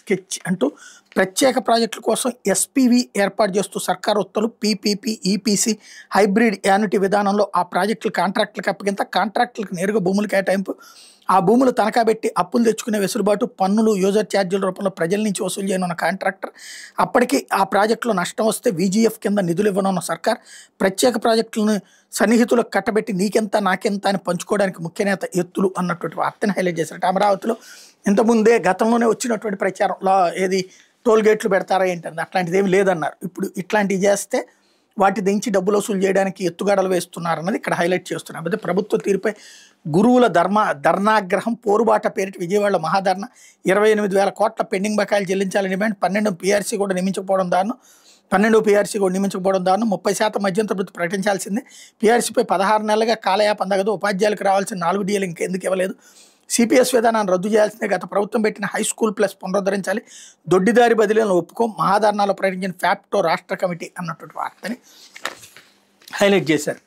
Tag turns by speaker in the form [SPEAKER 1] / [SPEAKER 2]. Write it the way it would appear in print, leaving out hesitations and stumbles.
[SPEAKER 1] Sketch అంటూ ప్రత్యేక ప్రాజెక్టుల కోసం ఎస్పీవీ ఏర్పాటు చేస్తూ సర్కారు ఉత్తర్వులు పీపీపీ, ఈపీసీ, హైబ్రిడ్ యాన్యుటీ విధానంలో ఆ ప్రాజెక్టులు కాంట్రాక్టులకు అప్పగింత, కాంట్రాక్టులకు నేరుగా భూములు కేటాయింపు, ఆ భూములు తనఖా పెట్టి అప్పులు తెచ్చుకునే వెసులుబాటు, పన్నులు, యూజర్ ఛార్జీల రూపంలో ప్రజల నుంచి వసూలు చేయనున్న కాంట్రాక్టర్, అప్పటికి ఆ ప్రాజెక్టులో నష్టం వస్తే వీజీఎఫ్ కింద నిధులు ఇవ్వనున్న సర్కార్, ప్రత్యేక ప్రాజెక్టులను సన్నిహితులకు కట్టబెట్టి నీకెంత నాకెంత అని పంచుకోవడానికి ముఖ్య నేత ఎత్తులు అన్నటువంటి వార్తను హైలైట్ చేశారు. అమరావతిలో ఇంతకుముందే గతంలోనే వచ్చినటువంటి ప్రచారంలో ఏది టోల్ గేట్లు పెడతారా ఏంటంటే అట్లాంటిది ఏమి లేదన్నారు. ఇప్పుడు ఇట్లాంటివి చేస్తే వాటి దించి డబ్బులు వసూలు చేయడానికి ఎత్తుగడలు వేస్తున్నారన్నది ఇక్కడ హైలైట్ చేస్తున్నారు. అయితే ప్రభుత్వ తీరుపై గురువుల ధర్నాగ్రహం, పోరుబాట పేరిట విజయవాడలో మహాధర్నా, 28,000 కోట్ల పెండింగ్ బకాయిలు చెల్లించాలని డిమాండ్, 12 పీఆర్సీ కూడా నియమించకపోవడం దారుణం, 30% మధ్యంతర వృత్తి ప్రకటించాల్సిందే, పీఆర్సీపై 16 నెలలుగా కాలయాపన తగదు, ఉపాధ్యాయులకు రావాల్సిన 4 డిఏలు ఇంకెందుకు ఇవ్వలేదు, సిపిఎస్ విధానాన్ని రద్దు చేయాల్సిందే, గత ప్రభుత్వం పెట్టిన హై స్కూల్ ప్లస్ పునరుద్ధరించాలి, దొడ్డిదారి బదిలీలను ఒప్పుకో, మహాధర్నాలో ప్రకటించిన ఫ్యాప్టో రాష్ట్ర కమిటీ అన్నటువంటి వార్తని హైలైట్ చేశారు.